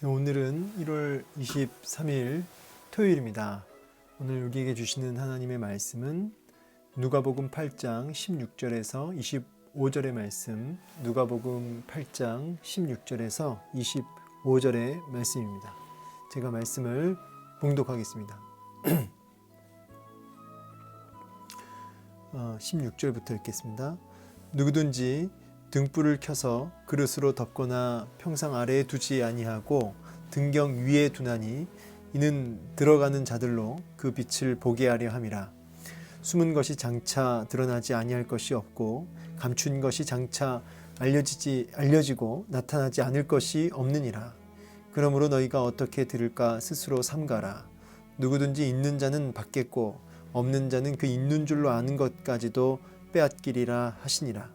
오늘은 1월 23일 토요일입니다. 오늘 우리에게 주시는 하나님의 말씀은 누가복음 8장 16절에서 25절의 말씀, 누가복음 8장 16절에서 25절의 말씀입니다. 제가 말씀을 봉독하겠습니다. 16절부터 읽겠습니다. 누구든지 등불을 켜서 그릇으로 덮거나 평상 아래에 두지 아니하고 등경 위에 두나니 이는 들어가는 자들로 그 빛을 보게 하려 함이라. 숨은 것이 장차 드러나지 아니할 것이 없고 감춘 것이 장차 알려지고 나타나지 않을 것이 없느니라. 그러므로 너희가 어떻게 들을까 스스로 삼가라. 누구든지 있는 자는 받겠고 없는 자는 그 있는 줄로 아는 것까지도 빼앗기리라 하시니라.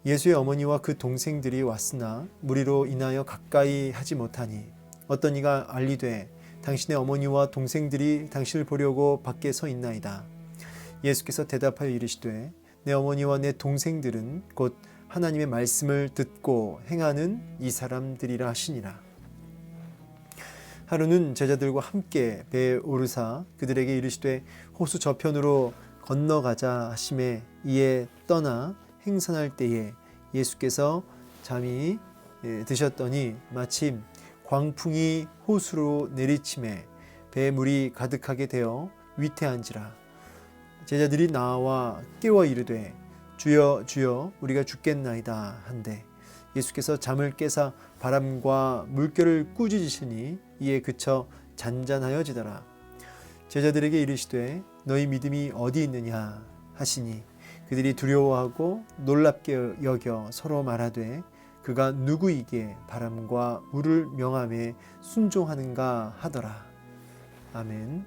예수의 어머니와 그 동생들이 왔으나 무리로 인하여 가까이 하지 못하니 어떤 이가 알리되 당신의 어머니와 동생들이 당신을 보려고 밖에 서 있나이다. 예수께서 대답하여 이르시되 내 어머니와 내 동생들은 곧 하나님의 말씀을 듣고 행하는 이 사람들이라 하시니라. 하루는 제자들과 함께 배에 오르사 그들에게 이르시되 호수 저편으로 건너가자 하시매 이에 떠나 행선할 때에 예수께서 잠이 드셨더니 마침 광풍이 호수로 내리침에 배에 물이 가득하게 되어 위태한지라. 제자들이 나와 깨워 이르되 주여 주여 우리가 죽겠나이다 한데 예수께서 잠을 깨사 바람과 물결을 꾸짖으시니 이에 그쳐 잔잔하여지더라. 제자들에게 이르시되 너희 믿음이 어디 있느냐 하시니 그들이 두려워하고 놀랍게 여겨 서로 말하되 그가 누구이기에 바람과 물을 명함에 순종하는가 하더라. 아멘.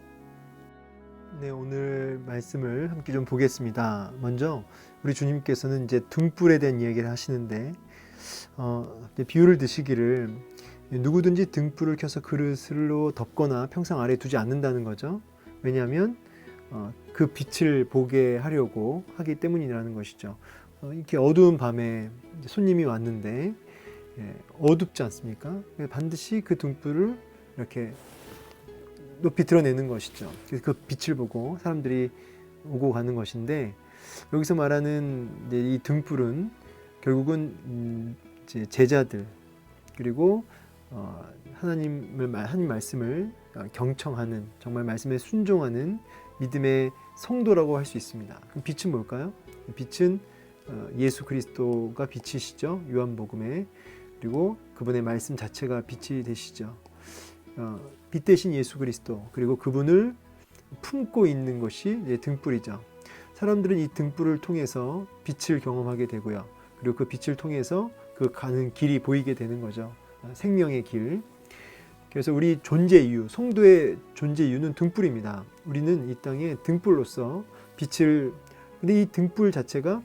네, 오늘 말씀을 함께 좀 보겠습니다. 먼저 우리 주님께서는 이제 등불에 대한 이야기를 하시는데 비유를 드시기를 누구든지 등불을 켜서 그릇으로 덮거나 평상 아래에 두지 않는다는 거죠. 왜냐하면 그 빛을 보게 하려고 하기 때문이라는 것이죠. 이렇게 어두운 밤에 손님이 왔는데 어둡지 않습니까? 반드시 그 등불을 이렇게 높이 드러내는 것이죠. 그래서 그 빛을 보고 사람들이 오고 가는 것인데 여기서 말하는 이 등불은 결국은 이제 제자들 그리고 하나님 말씀을 경청하는 정말 말씀에 순종하는 믿음의 성도라고 할 수 있습니다. 그럼 빛은 뭘까요? 빛은 예수 그리스도가 빛이시죠. 요한복음에. 그리고 그분의 말씀 자체가 빛이 되시죠. 빛 대신 예수 그리스도 그리고 그분을 품고 있는 것이 이제 등불이죠. 사람들은 이 등불을 통해서 빛을 경험하게 되고요. 그리고 그 빛을 통해서 그 가는 길이 보이게 되는 거죠. 생명의 길. 그래서 우리 존재 이유, 성도의 존재 이유는 등불입니다. 우리는 이 땅에 등불로서 빛을, 근데 이 등불 자체가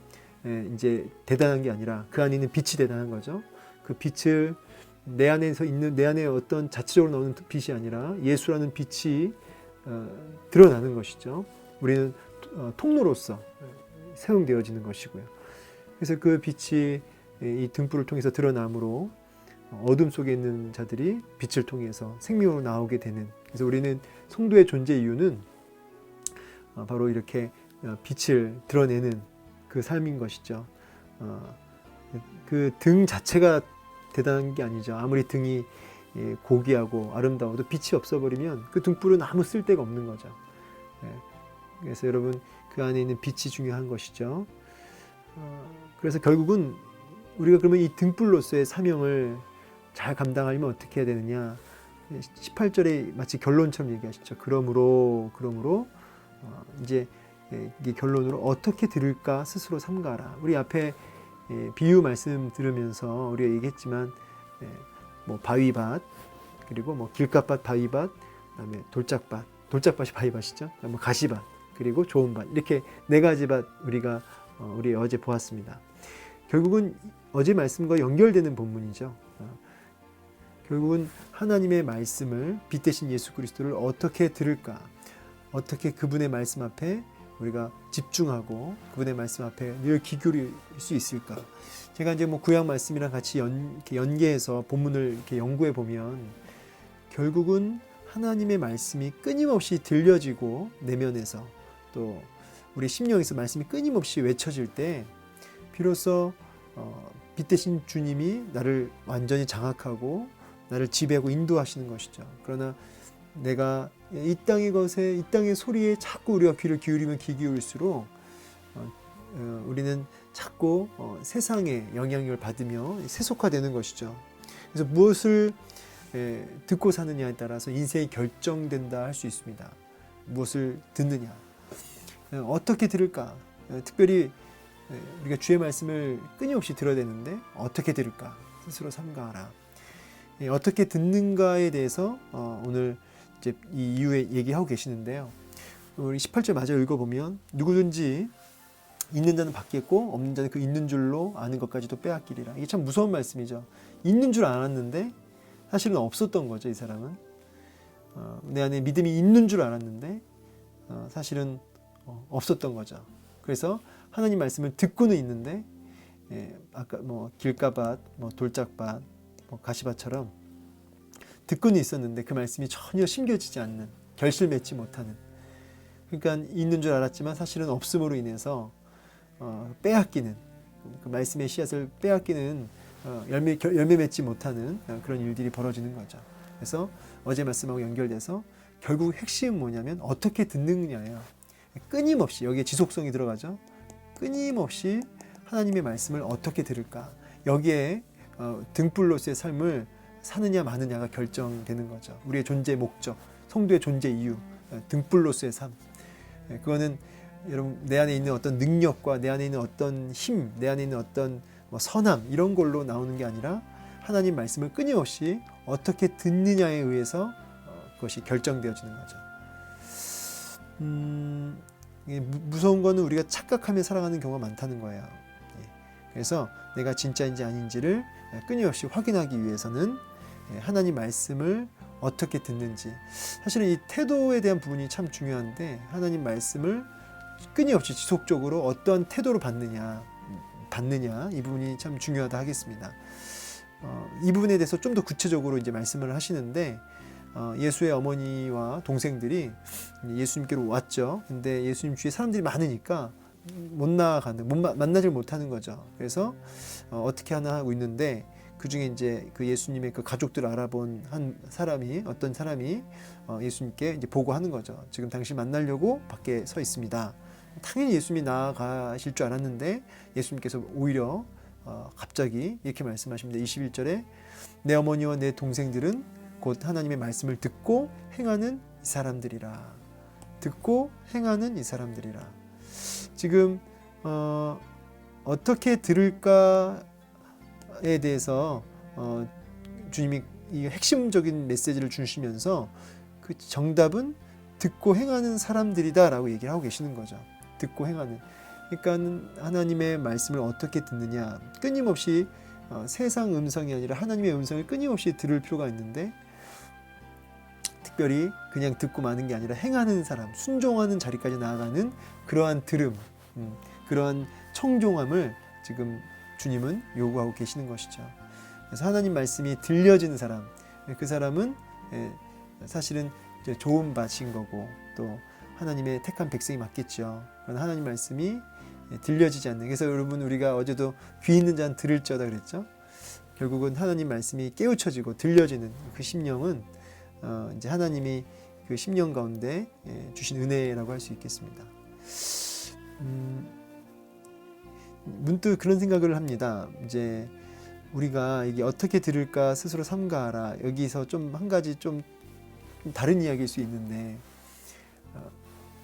이제 대단한 게 아니라 그 안에 있는 빛이 대단한 거죠. 그 빛을 내 안에서 있는, 내 안에 어떤 자체적으로 나오는 빛이 아니라 예수라는 빛이 드러나는 것이죠. 우리는 통로로서 사용되어지는 것이고요. 그래서 그 빛이 이 등불을 통해서 드러남으로 어둠 속에 있는 자들이 빛을 통해서 생명으로 나오게 되는. 그래서 우리는 성도의 존재 이유는 바로 이렇게 빛을 드러내는 그 삶인 것이죠. 그 등 자체가 대단한 게 아니죠. 아무리 등이 고귀하고 아름다워도 빛이 없어버리면 그 등불은 아무 쓸데가 없는 거죠. 그래서 여러분 그 안에 있는 빛이 중요한 것이죠. 그래서 결국은 우리가 그러면 이 등불로서의 사명을 잘 감당하려면 어떻게 해야 되느냐. 18절에 마치 결론처럼 얘기하시죠. 그러므로 이제 이 결론으로 어떻게 들을까 스스로 삼가라. 우리 앞에 비유 말씀 들으면서 우리가 얘기했지만 뭐 바위밭 그리고 뭐 길가밭 바위밭 그다음에 돌짝밭이 바위밭이죠. 뭐 가시밭 그리고 좋은 밭 이렇게 네 가지 밭 우리 어제 보았습니다. 결국은 어제 말씀과 연결되는 본문이죠. 결국은 하나님의 말씀을 빛 대신 예수 그리스도를 어떻게 들을까? 어떻게 그분의 말씀 앞에 우리가 집중하고 그분의 말씀 앞에 늘 귀 기울일 수 있을까? 제가 이제 뭐 구약 말씀이랑 같이 이렇게 연계해서 본문을 이렇게 연구해 보면 결국은 하나님의 말씀이 끊임없이 들려지고 내면에서 또 우리 심령에서 말씀이 끊임없이 외쳐질 때 비로소 빛 대신 주님이 나를 완전히 장악하고 나를 지배하고 인도하시는 것이죠. 그러나 내가 이 땅의 것에, 이 땅의 소리에 자꾸 우리가 귀를 기울이면 귀 기울일수록 우리는 자꾸 세상의 영향력을 받으며 세속화되는 것이죠. 그래서 무엇을 듣고 사느냐에 따라서 인생이 결정된다 할 수 있습니다. 무엇을 듣느냐, 어떻게 들을까? 특별히 우리가 주의 말씀을 끊임없이 들어야 되는데 어떻게 들을까? 스스로 삼가하라. 어떻게 듣는가에 대해서 오늘 이제 이 이후에 얘기하고 계시는데요. 우리 18절 마저 읽어보면 누구든지 있는 자는 받겠고 없는 자는 그 있는 줄로 아는 것까지도 빼앗기리라. 이게 참 무서운 말씀이죠. 있는 줄 알았는데 사실은 없었던 거죠. 이 사람은 내 안에 믿음이 있는 줄 알았는데 사실은 없었던 거죠. 그래서 하나님 말씀을 듣고는 있는데 아까 뭐 길가밭, 뭐 돌짝밭, 뭐 가시밭처럼 듣고는 있었는데 그 말씀이 전혀 심겨지지 않는, 결실 맺지 못하는, 그러니까 있는 줄 알았지만 사실은 없음으로 인해서 빼앗기는, 그 말씀의 씨앗을 빼앗기는, 열매 맺지 못하는 그런 일들이 벌어지는 거죠. 그래서 어제 말씀하고 연결돼서 결국 핵심은 뭐냐면 어떻게 듣느냐예요. 끊임없이, 여기에 지속성이 들어가죠. 끊임없이 하나님의 말씀을 어떻게 들을까, 여기에 등불로서의 삶을 사느냐 마느냐가 결정되는 거죠. 우리의 존재의 목적, 성도의 존재 이유, 등불로서의 삶. 그거는 여러분 내 안에 있는 어떤 능력과 내 안에 있는 어떤 힘, 내 안에 있는 어떤 선함 이런 걸로 나오는 게 아니라 하나님 말씀을 끊임없이 어떻게 듣느냐에 의해서 그것이 결정되어지는 거죠. 무서운 거는 우리가 착각하며 살아가는 경우가 많다는 거예요. 그래서 내가 진짜인지 아닌지를 끊임없이 확인하기 위해서는 하나님 말씀을 어떻게 듣는지, 사실은 이 태도에 대한 부분이 참 중요한데 하나님 말씀을 끊임없이 지속적으로 어떠한 태도로 받느냐 이 부분이 참 중요하다 하겠습니다. 이 부분에 대해서 좀 더 구체적으로 이제 말씀을 하시는데 예수의 어머니와 동생들이 예수님께로 왔죠. 근데 예수님 주위에 사람들이 많으니까 못 만나질 못하는 거죠. 그래서 어떻게 하나 하고 있는데 그 중에 이제 그 예수님의 그 가족들을 알아본 어떤 사람이 예수님께 이제 보고하는 거죠. 지금 당신 만나려고 밖에 서 있습니다. 당연히 예수님이 나아가실 줄 알았는데 예수님께서 오히려 갑자기 이렇게 말씀하십니다. 21절에 내 어머니와 내 동생들은 곧 하나님의 말씀을 듣고 행하는 이 사람들이라. 듣고 행하는 이 사람들이라. 지금 어떻게 들을까에 대해서 주님이 이 핵심적인 메시지를 주시면서 그 정답은 듣고 행하는 사람들이다라고 얘기를 하고 계시는 거죠. 듣고 행하는. 그러니까 하나님의 말씀을 어떻게 듣느냐. 끊임없이 세상 음성이 아니라 하나님의 음성을 끊임없이 들을 필요가 있는데 특별히 그냥 듣고 마는 게 아니라 행하는 사람, 순종하는 자리까지 나아가는 그러한 들음, 그러한 청종함을 지금 주님은 요구하고 계시는 것이죠. 그래서 하나님 말씀이 들려지는 사람, 그 사람은 사실은 이제 좋은 밭인 거고 또 하나님의 택한 백성이 맞겠죠. 그러나 하나님 말씀이 들려지지 않는, 그래서 여러분 우리가 어제도 귀 있는 자는 들을지어다 그랬죠. 결국은 하나님 말씀이 깨우쳐지고 들려지는 그 심령은 이제 하나님이 그 심령 가운데 주신 은혜라고 할 수 있겠습니다. 문득 그런 생각을 합니다. 이제 우리가 이게 어떻게 들을까 스스로 삼가하라. 여기서 좀 한 가지 좀 다른 이야기일 수 있는데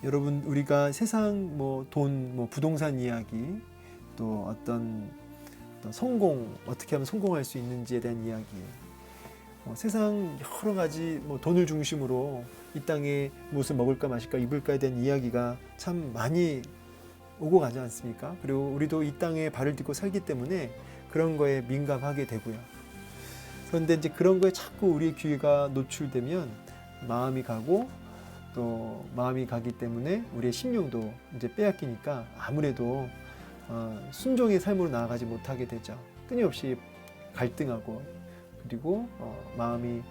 여러분 우리가 세상 돈, 부동산 이야기 또 어떤 성공, 어떻게 하면 성공할 수 있는지에 대한 이야기, 세상 여러 가지 돈을 중심으로 이 땅에 무엇을 먹을까 마실까 입을까에 대한 이야기가 참 많이 오고 가지 않습니까? 그리고 우리도 이 땅에 발을 딛고 살기 때문에 그런 거에 민감하게 되고요. 그런데 이제 그런 거에 자꾸 우리의 귀가 노출되면 마음이 가고 또 마음이 가기 때문에 우리의 심령도 이제 빼앗기니까 아무래도 순종의 삶으로 나아가지 못하게 되죠. 끊임없이 갈등하고 그리고 마음이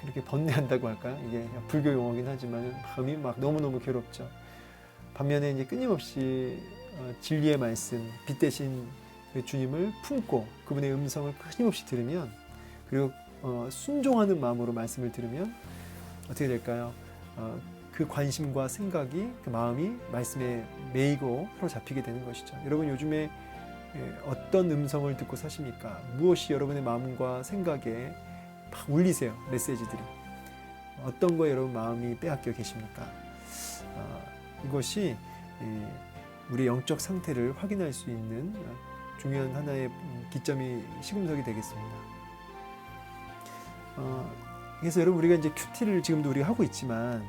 이렇게 번뇌한다고 할까요? 이게 불교 용어긴 하지만 마음이 막 너무너무 괴롭죠. 반면에 이제 끊임없이 진리의 말씀, 빛 대신 그 주님을 품고 그분의 음성을 끊임없이 들으면 그리고 순종하는 마음으로 말씀을 들으면 어떻게 될까요? 그 관심과 생각이 그 마음이 말씀에 매이고 사로잡히게 되는 것이죠. 여러분 요즘에 어떤 음성을 듣고 사십니까? 무엇이 여러분의 마음과 생각에 막 울리세요? 메시지들이 어떤 거에 여러분 마음이 빼앗겨 계십니까? 이것이 우리의 영적 상태를 확인할 수 있는 중요한 하나의 기점이 시금석이 되겠습니다. 그래서 여러분 우리가 이제 큐티를 지금도 우리가 하고 있지만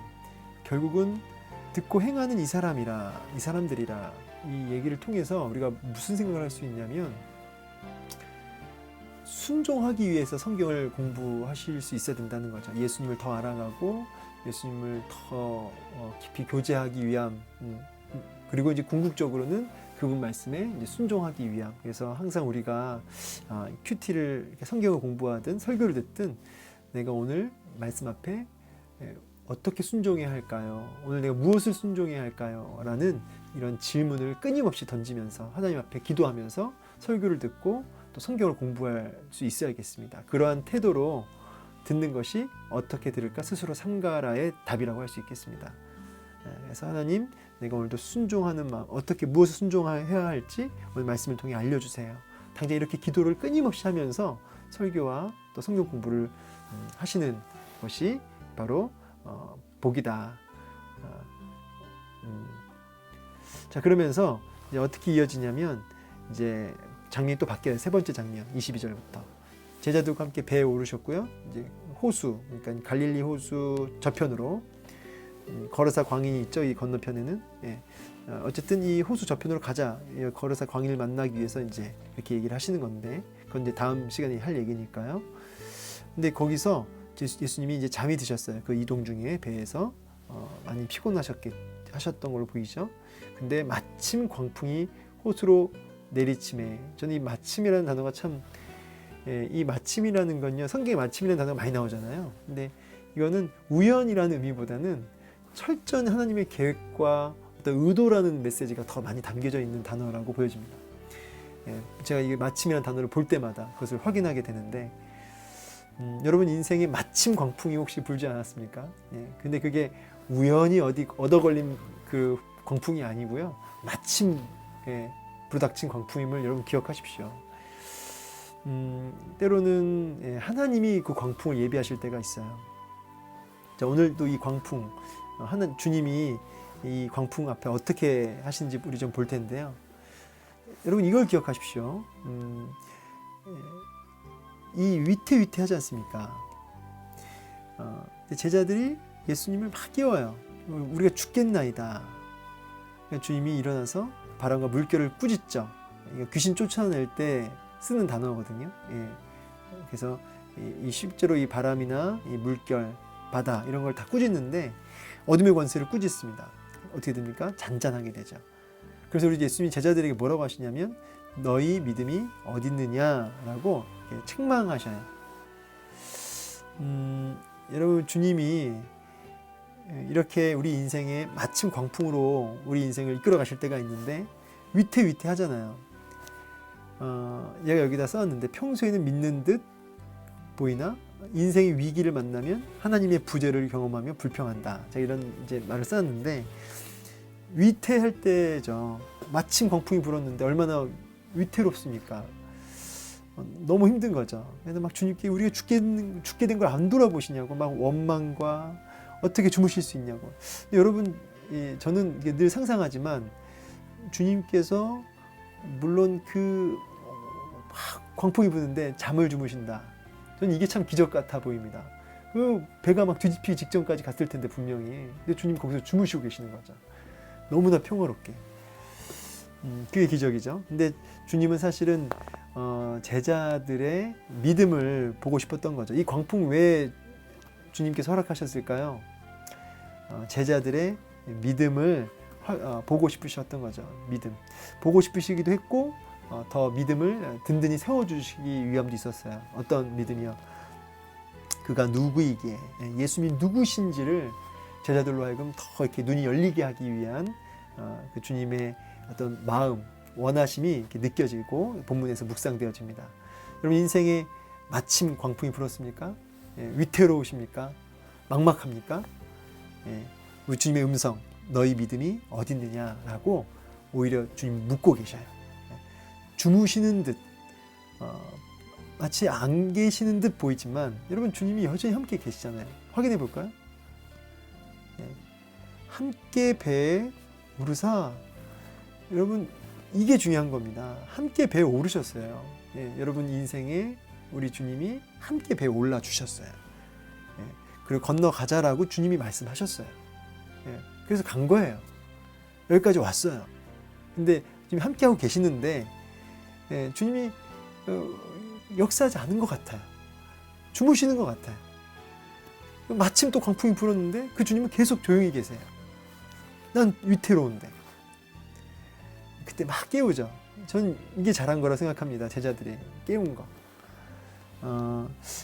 결국은 듣고 행하는 이 사람들이라 이 얘기를 통해서 우리가 무슨 생각을 할 수 있냐면 순종하기 위해서 성경을 공부하실 수 있어야 된다는 거죠. 예수님을 더 알아가고 예수님을 더 깊이 교제하기 위함 그리고 이제 궁극적으로는 그분 말씀에 이제 순종하기 위함. 그래서 항상 우리가 큐티를 성경을 공부하든 설교를 듣든 내가 오늘 말씀 앞에 어떻게 순종해야 할까요? 오늘 내가 무엇을 순종해야 할까요? 라는 이런 질문을 끊임없이 던지면서 하나님 앞에 기도하면서 설교를 듣고 또 성경을 공부할 수 있어야겠습니다. 그러한 태도로 듣는 것이 어떻게 들을까 스스로 삼가라의 답이라고 할 수 있겠습니다. 그래서 하나님 내가 오늘도 순종하는 마음 어떻게 무엇을 순종해야 할지 오늘 말씀을 통해 알려주세요. 당장 이렇게 기도를 끊임없이 하면서 설교와 또 성경 공부를 하시는 것이 바로 복이다. 자 그러면서 이제 어떻게 이어지냐면 이제 장면이 또 바뀌어요. 세 번째 장면 22절부터 제자들과 함께 배에 오르셨고요. 이제 호수 그러니까 갈릴리 호수 저편으로 거르사 광인이 있죠. 이 건너편에는 어쨌든 이 호수 저편으로 가자. 거르사 광인을 만나기 위해서 이제 이렇게 얘기를 하시는 건데 그건 이제 다음 시간에 할 얘기니까요. 근데 거기서 예수님이 이제 잠이 드셨어요. 그 이동 중에 배에서 많이 피곤하셨던 걸로 보이죠. 근데 마침 광풍이 호수로 내리침에 저는 이 마침이라는 단어가 참 이 마침이라는 건요 성경에 마침이라는 단어가 많이 나오잖아요. 근데 이거는 우연이라는 의미보다는 철저한 하나님의 계획과 어떤 의도라는 메시지가 더 많이 담겨져 있는 단어라고 보여집니다. 제가 이 마침이라는 단어를 볼 때마다 그것을 확인하게 되는데 여러분 인생에 마침 광풍이 혹시 불지 않았습니까? 근데 그게 우연히 어디 얻어 걸린 그 광풍이 아니고요. 마침 부닥친 광풍임을 여러분 기억하십시오. 때로는 하나님이 그 광풍을 예비하실 때가 있어요. 자, 오늘도 이 광풍 주님이 이 광풍 앞에 어떻게 하시는지 우리 좀 볼 텐데요. 여러분 이걸 기억하십시오. 이 위태위태하지 않습니까? 제자들이 예수님을 막 깨워요. 우리가 죽겠나이다. 주님이 일어나서 바람과 물결을 꾸짖죠. 귀신 쫓아낼 때 쓰는 단어거든요. 그래서 실제로 이 바람이나 이 물결, 바다 이런 걸 다 꾸짖는데 어둠의 권세를 꾸짖습니다. 어떻게 됩니까? 잔잔하게 되죠. 그래서 우리 예수님이 제자들에게 뭐라고 하시냐면 너희 믿음이 어디 있느냐라고 책망하셔요. 여러분 주님이 이렇게 우리 인생에 마침 광풍으로 우리 인생을 이끌어 가실 때가 있는데 위태위태하잖아요. 얘가 여기다 써놨는데 평소에는 믿는 듯 보이나 인생의 위기를 만나면 하나님의 부재를 경험하며 불평한다. 제가 이런 이제 말을 써놨는데 위태할 때죠. 마침 광풍이 불었는데 얼마나 위태롭습니까? 너무 힘든 거죠. 그래서 막 주님께 우리가 죽게 된 걸 안 돌아보시냐고 막 원망과 어떻게 주무실 수 있냐고. 여러분 저는 늘 상상하지만 주님께서 물론 광풍이 부는데 잠을 주무신다. 저는 이게 참 기적 같아 보입니다. 그 배가 막 뒤집히기 직전까지 갔을 텐데 분명히. 근데 주님 거기서 주무시고 계시는 거죠. 너무나 평화롭게. 그게 기적이죠. 근데 주님은 사실은 제자들의 믿음을 보고 싶었던 거죠. 이 광풍 왜 주님께서 허락하셨을까요? 제자들의 믿음을 보고 싶으셨던 거죠. 믿음. 보고 싶으시기도 했고 더 믿음을 든든히 세워주시기 위함도 있었어요. 어떤 믿음이요? 그가 누구이기에 예수님이 누구신지를 제자들로 하여금 더 이렇게 눈이 열리게 하기 위한 그 주님의 어떤 마음, 원하심이 이렇게 느껴지고 본문에서 묵상되어집니다. 여러분 인생에 마침 광풍이 불었습니까? 위태로우십니까? 막막합니까? 우리 주님의 음성, 너희 믿음이 어디 있느냐라고 오히려 주님 묻고 계셔요. 주무시는 듯 마치 안 계시는 듯 보이지만 여러분 주님이 여전히 함께 계시잖아요. 확인해 볼까요? 함께 배에 오르사. 여러분 이게 중요한 겁니다. 함께 배에 오르셨어요. 여러분 인생에 우리 주님이 함께 배에 올라 주셨어요. 그리고 건너가자라고 주님이 말씀하셨어요. 그래서 간 거예요. 여기까지 왔어요. 근데 지금 함께하고 계시는데 주님이 역사하지 않은 것 같아요. 주무시는 것 같아요. 마침 또 광풍이 불었는데 그 주님은 계속 조용히 계세요. 난 위태로운데. 그때 막 깨우죠. 저는 이게 잘한 거라 생각합니다. 제자들이 깨운 거.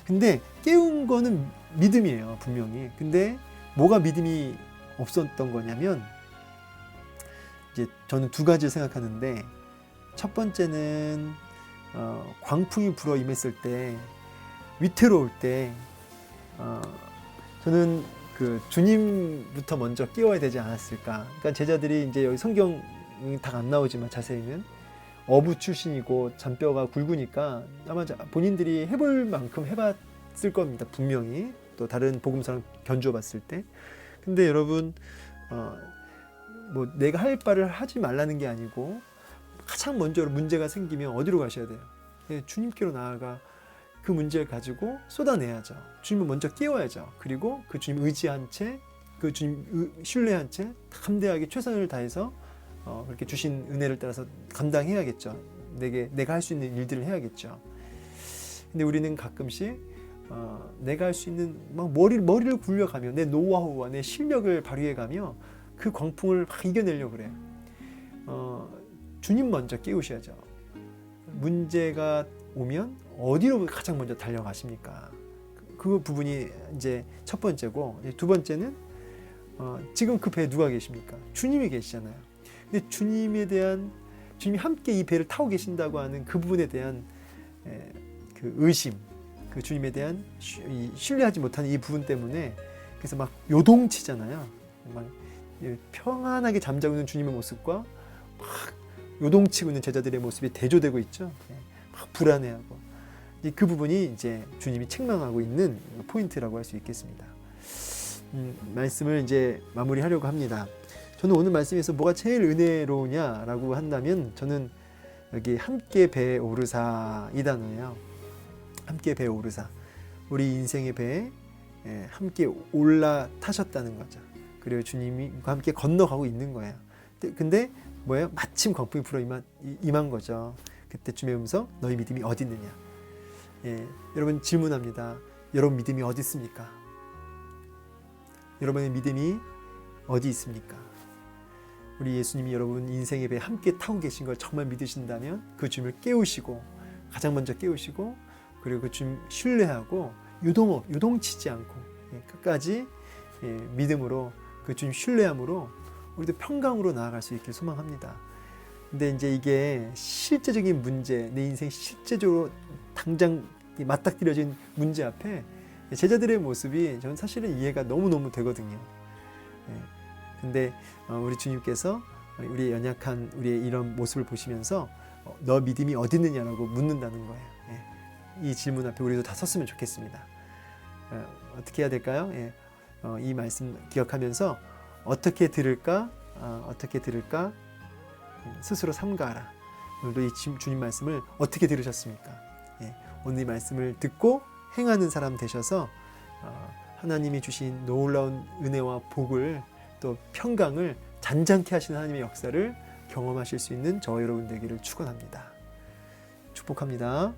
근데 깨운 거는 믿음이에요. 분명히. 근데 뭐가 믿음이 없었던 거냐면 이제 저는 두 가지를 생각하는데 첫 번째는 광풍이 불어 임했을 때 위태로울 때 저는 그 주님부터 먼저 깨워야 되지 않았을까. 그러니까 제자들이 이제 여기 성경 다 안 나오지만 자세히는 어부 출신이고 잔뼈가 굵으니까 아마 본인들이 해볼 만큼 해봤을 겁니다. 분명히 또 다른 복음서랑 견주어 봤을 때. 근데 여러분 뭐 내가 할 바를 하지 말라는 게 아니고 가장 먼저 문제가 생기면 어디로 가셔야 돼요? 주님께로 나아가 그 문제를 가지고 쏟아내야죠. 주님을 먼저 깨워야죠. 그리고 그 주님 의지한 채, 그 주님 신뢰한 채 담대하게 최선을 다해서 그렇게 주신 은혜를 따라서 감당해야겠죠. 내가 할 수 있는 일들을 해야겠죠. 근데 우리는 가끔씩 내가 할 수 있는 막 머리를 굴려가며 내 노하우와 내 실력을 발휘해가며 그 광풍을 막 이겨내려고 그래요. 주님 먼저 깨우셔야죠. 문제가 오면 어디로 가장 먼저 달려가십니까? 그 부분이 이제 첫 번째고, 두 번째는 지금 그 배에 누가 계십니까? 주님이 계시잖아요. 근데 주님이 함께 이 배를 타고 계신다고 하는 그 부분에 대한 그 의심, 그 주님에 대한 신뢰하지 못하는 이 부분 때문에 그래서 막 요동치잖아요. 막 평안하게 잠자고 있는 주님의 모습과 막 요동치고 있는 제자들의 모습이 대조되고 있죠. 막 불안해하고 그 부분이 이제 주님이 책망하고 있는 포인트라고 할 수 있겠습니다. 말씀을 이제 마무리하려고 합니다. 저는 오늘 말씀에서 뭐가 제일 은혜로우냐라고 한다면 저는 여기 함께 배에 오르사 이 단어예요. 함께 배에 오르사. 우리 인생의 배에 함께 올라타셨다는 거죠. 그리고 주님과 함께 건너가고 있는 거예요. 근데 뭐예요? 마침 광풍이 불어 임한 거죠. 그때 주님의 음성, 너희 믿음이 어디 있느냐. 여러분 질문합니다. 여러분 믿음이 어디 있습니까? 여러분의 믿음이 어디 있습니까? 우리 예수님이 여러분 인생의 배에 함께 타고 계신 걸 정말 믿으신다면 그 주님을 깨우시고 가장 먼저 깨우시고 그리고 그 주님 신뢰하고 요동치지 않고 끝까지 믿음으로 그 주님 신뢰함으로 우리도 평강으로 나아갈 수 있길 소망합니다. 근데 이제 이게 실제적인 문제, 내 인생 실제적으로 당장 맞닥뜨려진 문제 앞에 제자들의 모습이 저는 사실은 이해가 너무너무 되거든요. 근데 우리 주님께서 우리의 연약한 우리의 이런 모습을 보시면서 너 믿음이 어디 있느냐라고 묻는다는 거예요. 이 질문 앞에 우리도 다 섰으면 좋겠습니다. 어떻게 해야 될까요? 이 말씀 기억하면서 어떻게 들을까 스스로 삼가하라. 오늘도 이 주님 말씀을 어떻게 들으셨습니까? 오늘 이 말씀을 듣고 행하는 사람 되셔서 하나님이 주신 놀라운 은혜와 복을 또 평강을 잔잔케 하시는 하나님의 역사를 경험하실 수 있는 저와 여러분 되기를 축원합니다. 축복합니다.